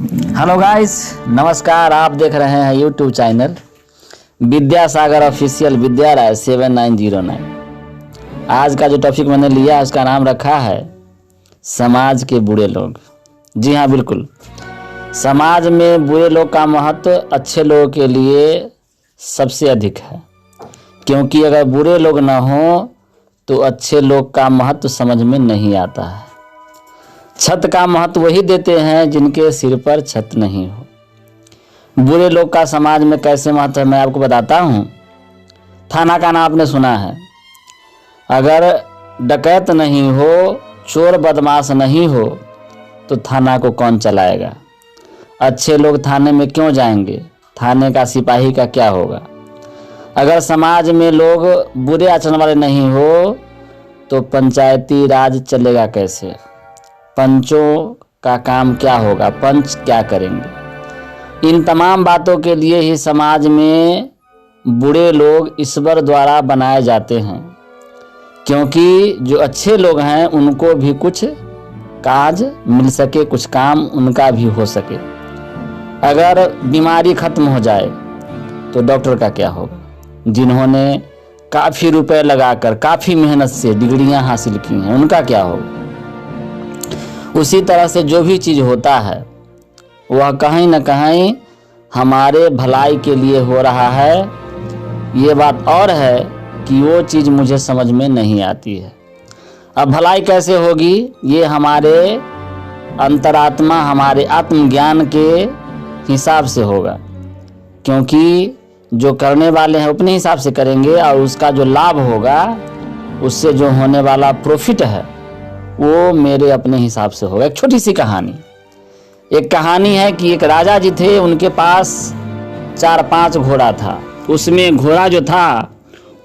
Hello guys, नमस्कार। आप देख रहे हैं यूट्यूब चैनल विद्यासागर ऑफिशियल विद्यालय 7909। आज का जो टॉपिक मैंने लिया उसका नाम रखा है समाज के बुरे लोग। जी हाँ, बिल्कुल, समाज में बुरे लोग का महत्व अच्छे लोगों के लिए सबसे अधिक है, क्योंकि अगर बुरे लोग ना हो तो अच्छे लोग का महत्व समझ में नहीं आता है। छत का महत्व वही देते हैं जिनके सिर पर छत नहीं हो। बुरे लोग का समाज में कैसे महत्व है मैं आपको बताता हूँ। थाना का नाम आपने सुना है। अगर डकैत नहीं हो, चोर बदमाश नहीं हो तो थाना को कौन चलाएगा? अच्छे लोग थाने में क्यों जाएंगे? थाने का सिपाही का क्या होगा? अगर समाज में लोग बुरे आचरण वाले नहीं हो तो पंचायती राज चलेगा कैसे? पंचों का काम क्या होगा? पंच क्या करेंगे? इन तमाम बातों के लिए ही समाज में बुरे लोग ईश्वर द्वारा बनाए जाते हैं, क्योंकि जो अच्छे लोग हैं उनको भी कुछ काज मिल सके, कुछ काम उनका भी हो सके। अगर बीमारी खत्म हो जाए तो डॉक्टर का क्या होगा, जिन्होंने काफ़ी रुपए लगाकर काफ़ी मेहनत से डिग्रियां हासिल की हैं, उनका क्या होगा? उसी तरह से जो भी चीज़ होता है वह कहीं न कहीं हमारे भलाई के लिए हो रहा है। ये बात और है कि वो चीज़ मुझे समझ में नहीं आती है। अब भलाई कैसे होगी? ये हमारे अंतरात्मा, हमारे आत्मज्ञान के हिसाब से होगा, क्योंकि जो करने वाले हैं अपने हिसाब से करेंगे और उसका जो लाभ होगा, उससे जो होने वाला प्रॉफिट है वो मेरे अपने हिसाब से होगा। एक छोटी सी कहानी, एक कहानी है कि एक राजा जी थे, उनके पास 4-5 घोड़ा था। उसमें घोड़ा जो था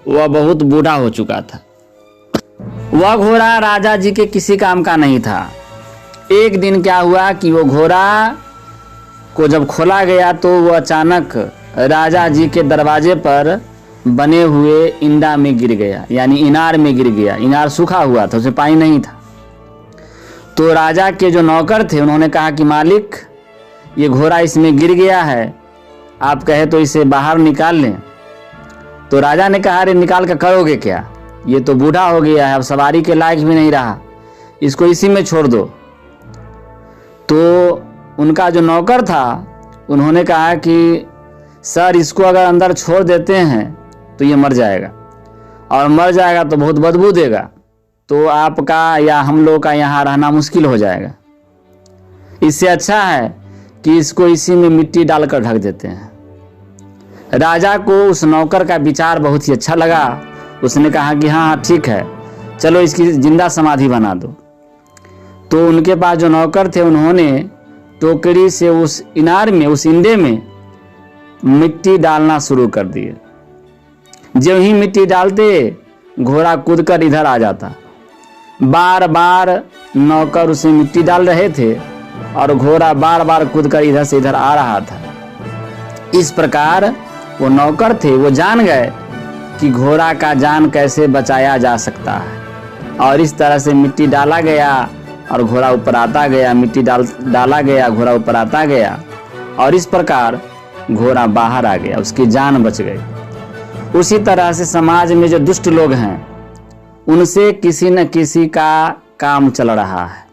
वह बहुत बूढ़ा हो चुका था। वह घोड़ा राजा जी के किसी काम का नहीं था। एक दिन क्या हुआ कि वो घोड़ा को जब खोला गया तो वो अचानक राजा जी के दरवाजे पर बने हुए इंडा में गिर गया, यानी इनार में गिर गया। इनार सूखा हुआ था, उसमें पानी नहीं था। तो राजा के जो नौकर थे उन्होंने कहा कि मालिक, ये घोड़ा इसमें गिर गया है, आप कहे तो इसे बाहर निकाल लें। तो राजा ने कहा, अरे निकाल कर करोगे क्या? ये तो बूढ़ा हो गया है, अब सवारी के लायक भी नहीं रहा, इसको इसी में छोड़ दो। तो उनका जो नौकर था उन्होंने कहा कि सर, इसको अगर अंदर छोड़ देते हैं तो ये मर जाएगा, और मर जाएगा तो बहुत बदबू देगा, तो आपका या हम लोग का यहाँ रहना मुश्किल हो जाएगा। इससे अच्छा है कि इसको इसी में मिट्टी डालकर ढक देते हैं। राजा को उस नौकर का विचार बहुत ही अच्छा लगा। उसने कहा कि हाँ ठीक है, चलो इसकी जिंदा समाधि बना दो। तो उनके पास जो नौकर थे उन्होंने टोकरी से उस इनार में, उस इंडे में मिट्टी डालना शुरू कर दिए। जो ही मिट्टी डालते घोड़ा कूदकर इधर आ जाता। बार बार नौकर उसे मिट्टी डाल रहे थे और घोड़ा बार बार कूदकर इधर से इधर आ रहा था। इस प्रकार वो नौकर थे, वो जान गए कि घोड़ा का जान कैसे बचाया जा सकता है। और इस तरह से मिट्टी डाला गया और घोड़ा ऊपर आता गया, मिट्टी डाला गया, घोड़ा ऊपर आता गया, और इस प्रकार घोड़ा बाहर आ गया, उसकी जान बच गई। उसी तरह से समाज में जो दुष्ट लोग हैं उनसे किसी न किसी का काम चल रहा है।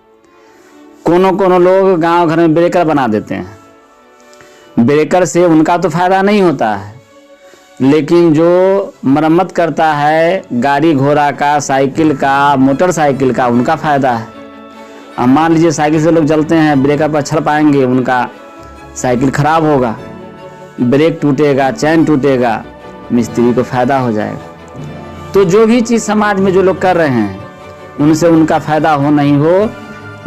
कोनो लोग गांव घर में ब्रेकर बना देते हैं। ब्रेकर से उनका तो फायदा नहीं होता है, लेकिन जो मरम्मत करता है गाड़ी घोड़ा का, साइकिल का, मोटरसाइकिल का, उनका फायदा है। अब मान लीजिए साइकिल से लोग चलते हैं, ब्रेकर पर छड़ पाएंगे, उनका साइकिल खराब होगा, ब्रेक टूटेगा, चैन टूटेगा, मिस्त्री को फायदा हो जाएगा। तो जो भी चीज़ समाज में जो लोग कर रहे हैं उनसे उनका फायदा हो नहीं हो,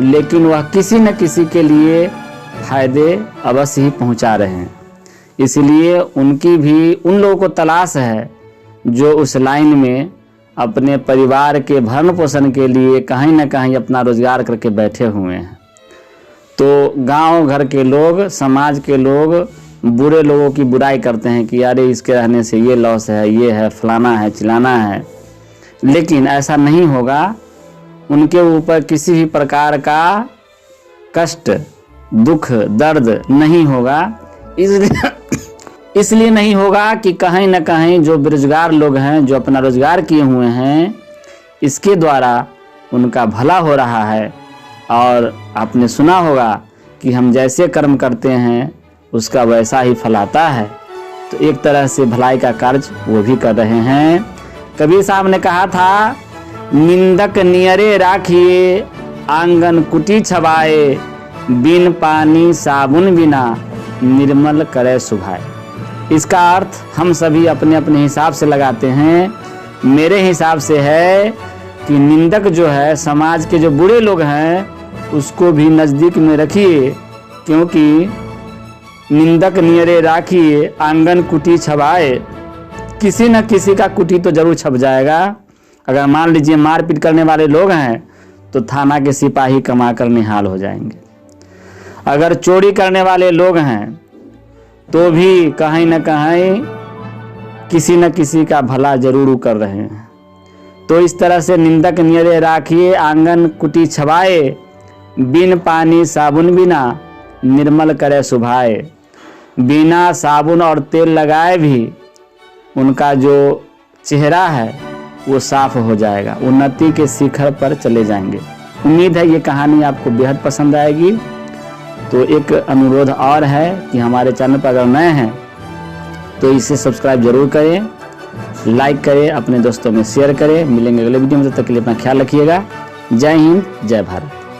लेकिन वह किसी न किसी के लिए फायदे अवश्य ही पहुंचा रहे हैं। इसलिए उनकी भी, उन लोगों को तलाश है जो उस लाइन में अपने परिवार के भरण पोषण के लिए कहीं न कहीं अपना रोजगार करके बैठे हुए हैं। तो गांव घर के लोग, समाज के लोग बुरे लोगों की बुराई करते हैं कि अरे इसके रहने से ये लॉस है, ये है, फलाना है, चिलाना है। लेकिन ऐसा नहीं होगा। उनके ऊपर किसी भी प्रकार का कष्ट दुख दर्द नहीं होगा। इसलिए नहीं होगा कि कहीं ना कहीं जो बेरोजगार लोग हैं, जो अपना रोजगार किए हुए हैं, इसके द्वारा उनका भला हो रहा है। और आपने सुना होगा कि हम जैसे कर्म करते हैं उसका वैसा ही फल आता है। तो एक तरह से भलाई का कार्य वो भी कर रहे हैं। कबीर साहब ने कहा था, निंदक नियरे राखिए आंगन कुटी छबाए, बिन पानी साबुन बिना निर्मल करे सुभाए। इसका अर्थ हम सभी अपने अपने हिसाब से लगाते हैं। मेरे हिसाब से है कि निंदक जो है, समाज के जो बुरे लोग हैं, उसको भी नज़दीक में रखिए, क्योंकि निंदक नियरे राखिए आंगन कुटी छबाए। किसी न किसी का कुटी तो जरूर छप जाएगा। अगर मान लीजिए मारपीट करने वाले लोग हैं तो थाना के सिपाही कमा कर निहाल हो जाएंगे। अगर चोरी करने वाले लोग हैं तो भी कहीं न कहीं किसी न किसी का भला जरूर कर रहे हैं। तो इस तरह से निंदक नियरे राखिए आंगन कुटी छबाए, बिन पानी साबुन बिना निर्मल करे सुभाए। बिना साबुन और तेल लगाए भी उनका जो चेहरा है वो साफ हो जाएगा, उन्नति के शिखर पर चले जाएंगे। उम्मीद है ये कहानी आपको बेहद पसंद आएगी। तो एक अनुरोध और है कि हमारे चैनल पर अगर नए हैं तो इसे सब्सक्राइब जरूर करें, लाइक करें, अपने दोस्तों में शेयर करें। मिलेंगे अगले वीडियो में, तब तक के लिए अपना ख्याल रखिएगा। जय हिंद, जय भारत।